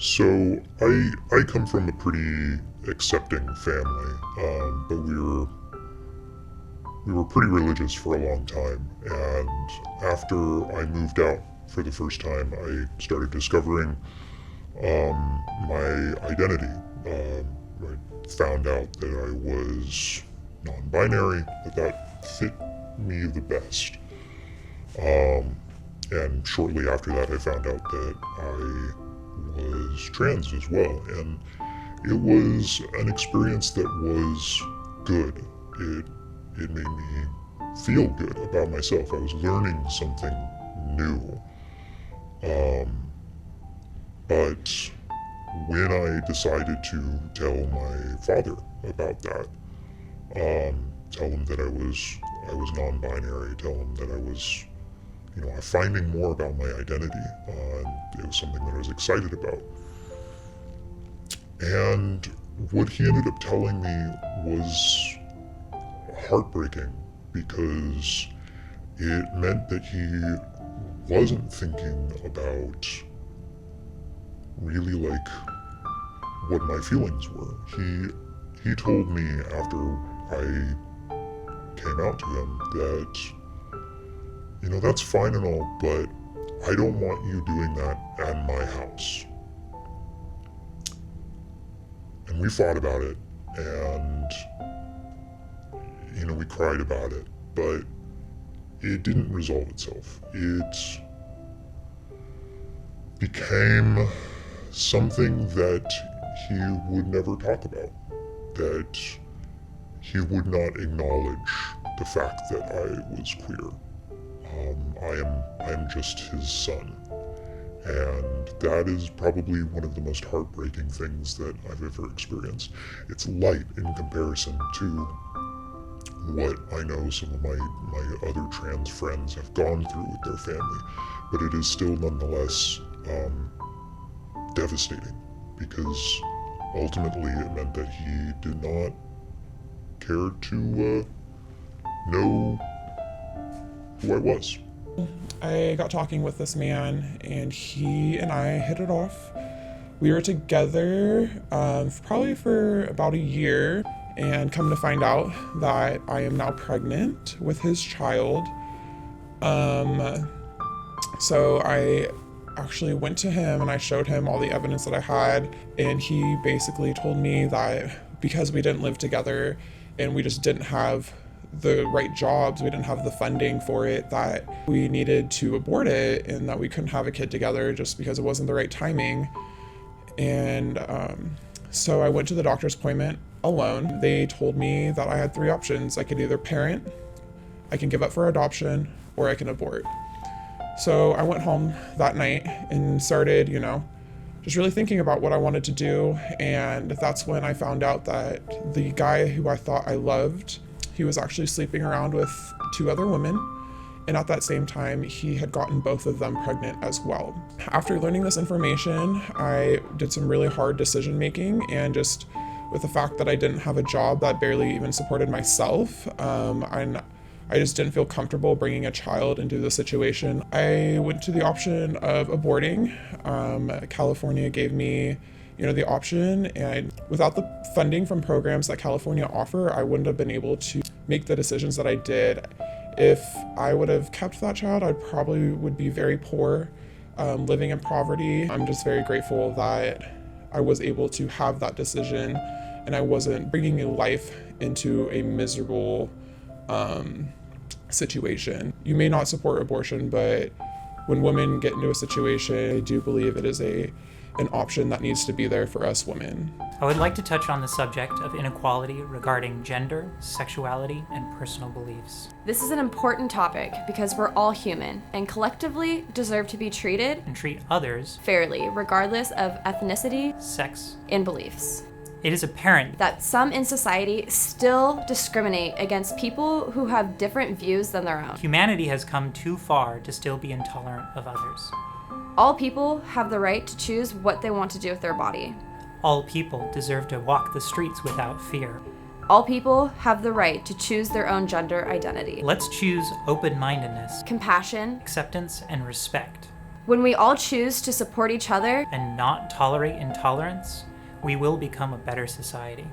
So I come from a pretty accepting family, but we were pretty religious for a long time. And after I moved out for the first time, I started discovering my identity. I found out that I was non-binary, that fit me the best. And shortly after that, I found out that I was trans as well. And it was an experience that was good. It made me feel good about myself. I was learning something new. But when I decided to tell my father about that, tell him that I was non-binary, tell him that I was, finding more about my identity, and it was something that I was excited about. And what he ended up telling me was heartbreaking, because it meant that he wasn't thinking about really like what my feelings were. He told me after I came out to him that, that's fine and all, but I don't want you doing that at my house. And we fought about it, and we cried about it, but it didn't resolve itself. It became something that he would never talk about, that he would not acknowledge the fact that I was queer. I am just his son, and that is probably one of the most heartbreaking things that I've ever experienced. It's light in comparison to what I know some of my other trans friends have gone through with their family, but it is still nonetheless devastating, because ultimately it meant that he did not care to know who I was. I got talking with this man, and he and I hit it off. We were together probably for about a year, and come to find out that I am now pregnant with his child. So I actually went to him and I showed him all the evidence that I had, and he basically told me that because we didn't live together and we just didn't have the right jobs, we didn't have the funding for it, that we needed to abort it and that we couldn't have a kid together just because it wasn't the right timing. And so I went to the doctor's appointment alone. They told me that I had 3 options. I could either parent, I can give up for adoption, or I can abort. So I went home that night and started, just really thinking about what I wanted to do. And that's when I found out that the guy who I thought I loved, he was actually sleeping around with 2 other women. And at that same time, he had gotten both of them pregnant as well. After learning this information, I did some really hard decision making, and just with the fact that I didn't have a job that barely even supported myself, I just didn't feel comfortable bringing a child into the situation. I went to the option of aborting. California gave me, the option, and without the funding from programs that California offer, I wouldn't have been able to make the decisions that I did. If I would have kept that child, I probably would be very poor, living in poverty. I'm just very grateful that I was able to have that decision, and I wasn't bringing a life into a miserable situation. You may not support abortion, but when women get into a situation, I do believe it is an option that needs to be there for us women. I would like to touch on the subject of inequality regarding gender, sexuality, and personal beliefs. This is an important topic because we're all human and collectively deserve to be treated And treat others fairly, regardless of ethnicity, sex, and beliefs. It is apparent That some in society still discriminate against people who have different views than their own. humanity has come too far to still be intolerant of others. All people have the right to choose what they want to do with their body. All people deserve to walk the streets without fear. All people have the right to choose their own gender identity. Let's choose open-mindedness, Compassion, acceptance, and respect. When we all choose to support each other and not tolerate intolerance, we will become a better society.